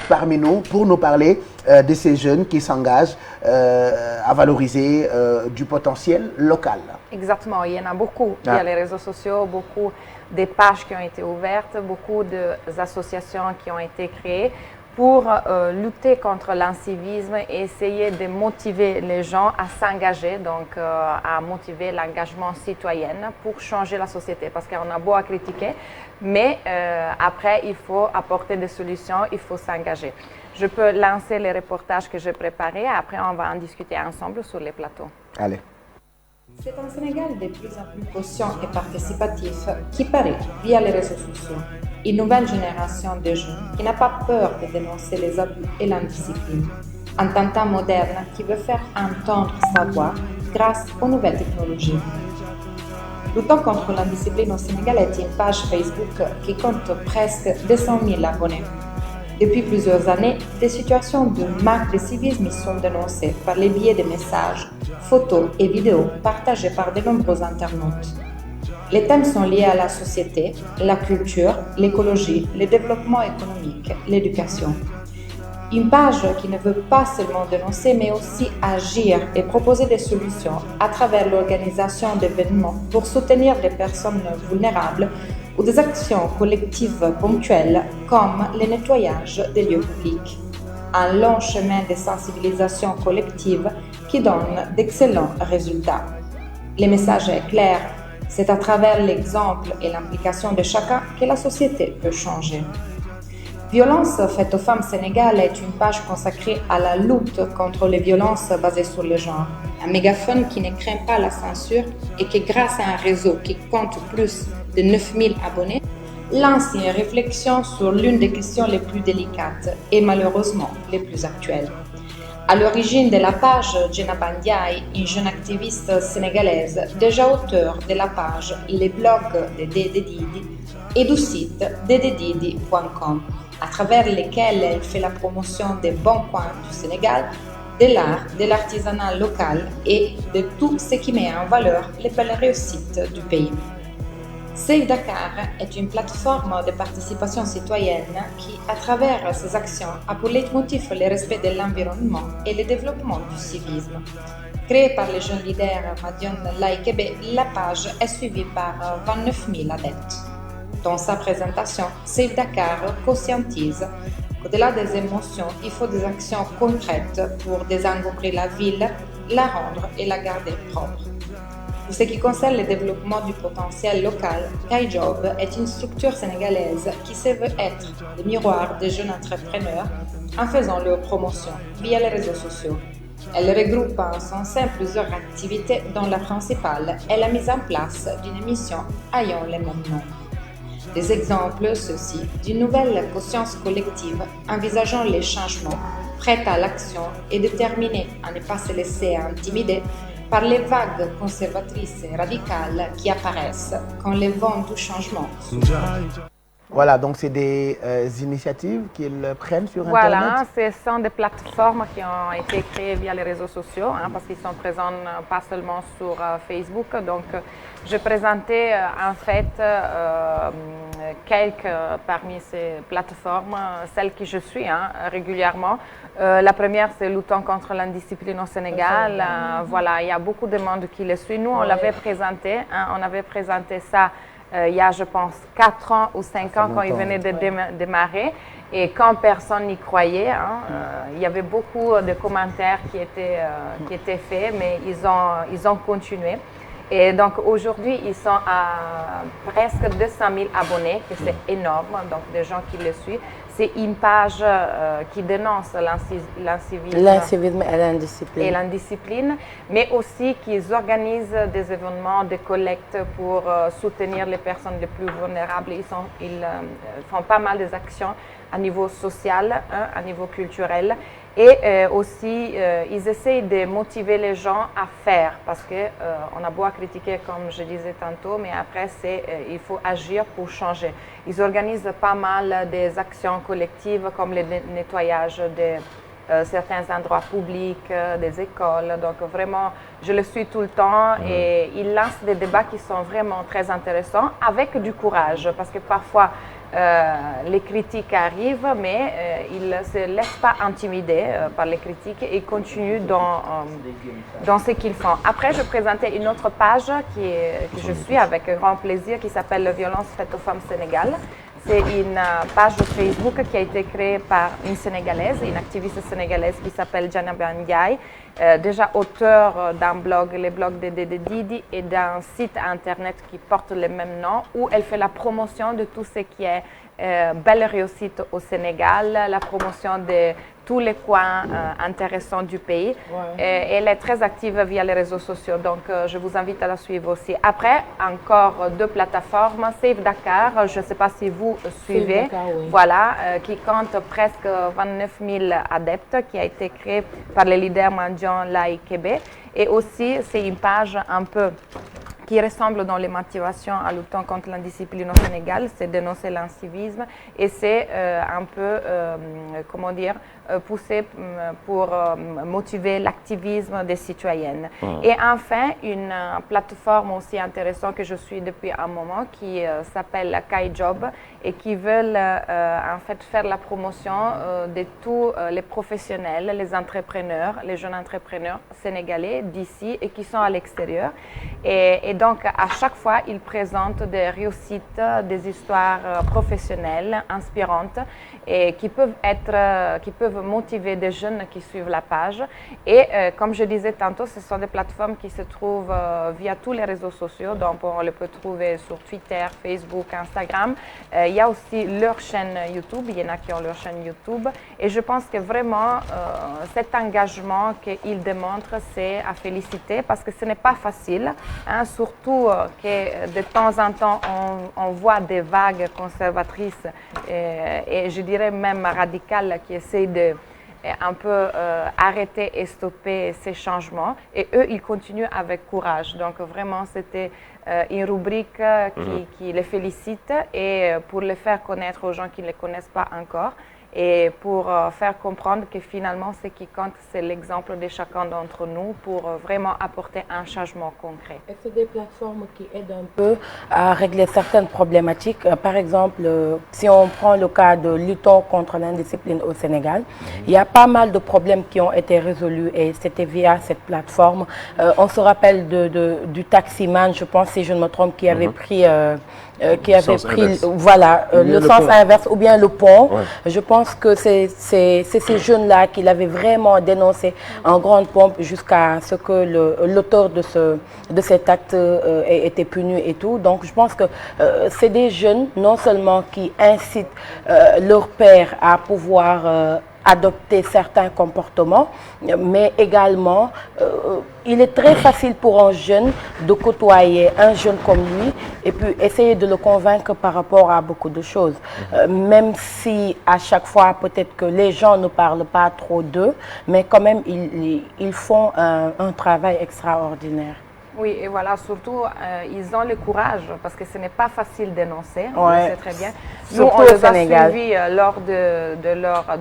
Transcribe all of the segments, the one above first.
parmi nous pour nous parler de ces jeunes qui s'engagent à valoriser du potentiel local. Exactement, il y en a beaucoup via les réseaux sociaux, beaucoup de pages qui ont été ouvertes, beaucoup d'associations qui ont été créées pour lutter contre l'incivisme et essayer de motiver les gens à s'engager, donc à motiver l'engagement citoyen pour changer la société. Parce qu'on a beau à critiquer, mais après, il faut apporter des solutions, il faut s'engager. Je peux lancer les reportages que j'ai préparés, après on va en discuter ensemble sur les plateaux. Allez. C'est un Sénégal de plus en plus conscient et participatif qui paraît via les réseaux sociaux. Une nouvelle génération de jeunes qui n'a pas peur de dénoncer les abus et l'indiscipline. Un tintin moderne qui veut faire entendre sa voix grâce aux nouvelles technologies. Luttons contre l'indiscipline au Sénégal est une page Facebook qui compte presque 200 000 abonnés. Depuis plusieurs années, des situations de manque de civisme sont dénoncées par les biais de messages, photos et vidéos partagés par de nombreux internautes. Les thèmes sont liés à la société, la culture, l'écologie, le développement économique, l'éducation. Une page qui ne veut pas seulement dénoncer mais aussi agir et proposer des solutions à travers l'organisation d'événements pour soutenir les personnes vulnérables ou des actions collectives ponctuelles comme le nettoyage des lieux publics. Un long chemin de sensibilisation collective qui donne d'excellents résultats. Le message est clair, c'est à travers l'exemple et l'implication de chacun que la société peut changer. Violence faite aux femmes sénégalaises est une page consacrée à la lutte contre les violences basées sur le genre. Un mégaphone qui ne craint pas la censure et qui, grâce à un réseau qui compte plus de 9000 abonnés, lance une réflexion sur l'une des questions les plus délicates et malheureusement les plus actuelles. À l'origine de la page, Jenna Bandiaï, une jeune activiste sénégalaise, déjà auteure de la page Les blogs de Dédé Didi et du site dededidi.com, à travers lesquels elle fait la promotion des bons coins du Sénégal, de l'art, de l'artisanat local et de tout ce qui met en valeur les belles réussites du pays. Save Dakar est une plateforme de participation citoyenne qui, à travers ses actions, a pour leitmotiv le respect de l'environnement et le développement du civisme. Créée par les jeunes leaders Madion Laikebe, la page est suivie par 29 000 adeptes. Dans sa présentation, Save Dakar conscientise qu'au-delà des émotions, il faut des actions concrètes pour désengombrer la ville, la rendre et la garder propre. Pour ce qui concerne le développement du potentiel local, KaiJob est une structure sénégalaise qui se veut être le miroir des jeunes entrepreneurs en faisant leur promotion via les réseaux sociaux. Elle regroupe en son sein plusieurs activités dont la principale est la mise en place d'une mission ayant le même nom. Des exemples, ceux-ci, d'une nouvelle conscience collective envisageant les changements, prête à l'action et déterminée à ne pas se laisser intimider par les vagues conservatrices et radicales qui apparaissent quand les vents du changement soufflent. Voilà, donc c'est des initiatives qu'ils prennent sur Internet. Internet. Voilà, ce sont des plateformes qui ont été créées via les réseaux sociaux, parce qu'ils sont présents pas seulement sur Facebook. Donc, je présentais en fait quelques parmi ces plateformes, celles que je suis régulièrement. La première, c'est Luttons contre l'indiscipline au Sénégal. Voilà, il y a beaucoup de monde qui le suit. Nous, on l'avait présenté, on avait présenté ça il y a, je pense, 4 ans ou 5 ans quand il venait de démarrer. Et quand personne n'y croyait, il y avait beaucoup de commentaires qui étaient faits, mais ils ont continué. Et donc aujourd'hui, ils sont à presque 200 000 abonnés, que c'est énorme, donc des gens qui le suivent. C'est une page qui dénonce l'incivisme et l'indiscipline, mais aussi qu'ils organisent des événements de collecte pour soutenir les personnes les plus vulnérables. Ils font pas mal d'actions à niveau social, à niveau culturel. Et aussi, ils essayent de motiver les gens à faire, parce qu'on a beau à critiquer, comme je disais tantôt, mais après, il faut agir pour changer. Ils organisent pas mal des actions collectives, comme le nettoyage de certains endroits publics, des écoles. Donc vraiment, je le suis tout le temps et ils lancent des débats qui sont vraiment très intéressants, avec du courage, parce que parfois, les critiques arrivent, mais ils ne se laissent pas intimider par les critiques et continuent dans ce qu'ils font. Après, je présentais une autre page que je suis avec grand plaisir qui s'appelle « Violence faite aux femmes sénégales ». C'est une page de Facebook qui a été créée par une Sénégalaise, une activiste sénégalaise qui s'appelle Djanaba Ndiaye, déjà auteure d'un blog, les blogs de Didi, et d'un site internet qui porte le même nom, où elle fait la promotion de tout ce qui est belle réussite au Sénégal, la promotion de tous les coins intéressants du pays. Ouais. Elle est très active via les réseaux sociaux, donc je vous invite à la suivre aussi. Après, encore 2 plateformes, Save Dakar, je ne sais pas si vous suivez, Dakar, oui. Voilà, qui compte presque 29 000 adeptes, qui a été créée par le leader Mandian Laye Kébé. Et aussi, c'est une page un peu qui ressemble dans les motivations à lutter contre l'indiscipline au Sénégal, c'est dénoncer l'incivisme et c'est un peu, comment dire, pousser pour motiver l'activisme des citoyennes. Et enfin, une plateforme aussi intéressante que je suis depuis un moment qui s'appelle Kai Job et qui veulent en fait faire la promotion de tous les professionnels, les entrepreneurs, les jeunes entrepreneurs sénégalais d'ici et qui sont à l'extérieur. Et donc, à chaque fois, ils présentent des réussites, des histoires professionnelles, inspirantes et qui peuvent motiver des jeunes qui suivent la page. Et comme je disais tantôt, ce sont des plateformes qui se trouvent via tous les réseaux sociaux. Donc, on les peut trouver sur Twitter, Facebook, Instagram. Il y a aussi leur chaîne YouTube. Il y en a qui ont leur chaîne YouTube. Et je pense que vraiment, cet engagement qu'ils démontrent, c'est à féliciter parce que ce n'est pas facile. Hein, surtout que de temps en temps, on voit des vagues conservatrices et je dirais même radicales qui essayent de un peu arrêter et stopper ces changements. Et eux, ils continuent avec courage. Donc vraiment, c'était une rubrique qui les félicite et pour les faire connaître aux gens qui ne les connaissent pas encore. Et pour faire comprendre que finalement, ce qui compte, c'est l'exemple de chacun d'entre nous pour vraiment apporter un changement concret. Et c'est des plateformes qui aident un peu à régler certaines problématiques. Par exemple, si on prend le cas de luttons contre l'indiscipline au Sénégal, il y a pas mal de problèmes qui ont été résolus et c'était via cette plateforme. On se rappelle du taximan, je pense, si je ne me trompe, qui avait pris... voilà, le sens inverse ou bien le pont. Ouais. Je pense que c'est ces jeunes-là qui l'avaient vraiment dénoncé en grande pompe jusqu'à ce que l'auteur de cet acte ait été puni et tout. Donc je pense que c'est des jeunes non seulement qui incitent leurs pairs à pouvoir adopter certains comportements, mais également, il est très facile pour un jeune de côtoyer un jeune comme lui et puis essayer de le convaincre par rapport à beaucoup de choses. Même si à chaque fois, peut-être que les gens ne parlent pas trop d'eux, mais quand même, ils font un travail extraordinaire. Oui, et voilà, surtout, ils ont le courage, parce que ce n'est pas facile d'énoncer, on le sait très bien. Nous, on les a suivis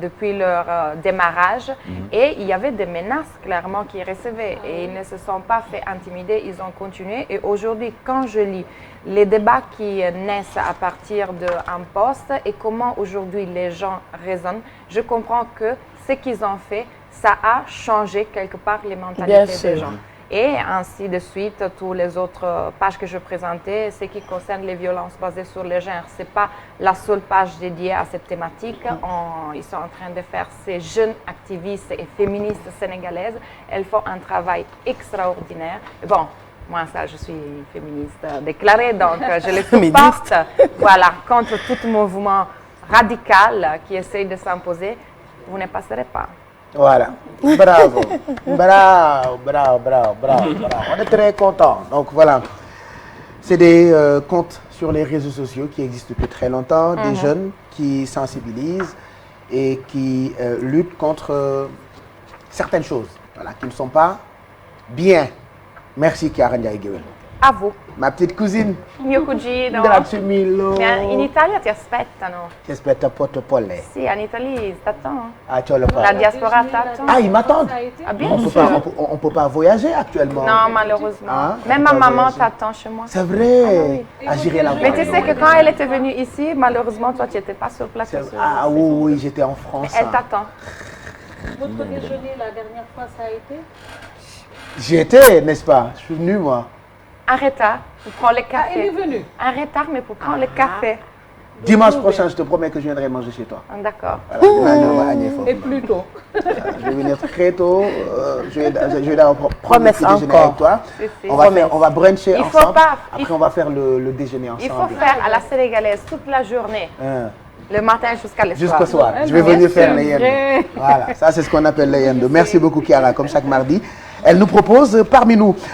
depuis leur démarrage, et il y avait des menaces, clairement, qu'ils recevaient, et ils ne se sont pas fait intimider, ils ont continué. Et aujourd'hui, quand je lis les débats qui naissent à partir d'un poste et comment aujourd'hui les gens raisonnent, je comprends que ce qu'ils ont fait, ça a changé quelque part les mentalités des gens. Et ainsi de suite, toutes les autres pages que je présentais, ce qui concerne les violences basées sur le genre, ce n'est pas la seule page dédiée à cette thématique. Ils sont en train de faire, ces jeunes activistes et féministes sénégalaises, elles font un travail extraordinaire. Bon, moi, ça, je suis féministe déclarée, donc je les supporte. Voilà, contre tout mouvement radical qui essaye de s'imposer, vous ne passerez pas. Voilà, bravo, bravo, bravo, bravo, bravo, bravo. On est très contents. Donc voilà, c'est des comptes sur les réseaux sociaux qui existent depuis très longtemps, des jeunes qui sensibilisent et qui luttent contre certaines choses, voilà, qui ne sont pas bien. Merci Kiara Ndiaye Guewel. A vous. Ma petite cousine. Mio cugino. Grazie mille. In Italia ti aspettano. Ti aspetta porte-polle. Sì, en Italie, ils t'attendent. Ah, tu as le La pas. diaspora t'attend. Ah, ils m'attendent. Ah, bien On peut sûr. pas, on peut pas voyager actuellement. Non, malheureusement. Ah, Même on ma peut pas maman voyager. t'attend chez moi. C'est vrai. Ah, j'irai la voir. Mais tu sais que quand elle était venue ici, malheureusement, toi, tu n'étais pas sur place. Ah oui, oui, j'étais en France. Elle t'attend. Votre déjeuner, la dernière fois, ça a été? J'y étais, n'est-ce pas? Je suis venu, moi. En retard, pour prendre le Ah, elle est café. venue. En retard, mais pour prendre le café. Dimanche prochain, je te promets que je viendrai manger chez toi. Ah, d'accord. Voilà, on va gagner fort. Et plus tôt. Je vais venir très tôt. Je vais d'abord prendre le Promesse petit déjeuner encore. avec toi. Si, si. On va bruncher Il faut ensemble. pas- Après, on va faire le déjeuner Il faut ensemble. faire à la sénégalaise toute la journée, Hein. le matin jusqu'à le soir. Jusqu'au soir. Je vais venir faire les yendo. Voilà, ça c'est ce qu'on appelle les yendo. Merci beaucoup Chiara, comme chaque mardi. Elle nous propose parmi nous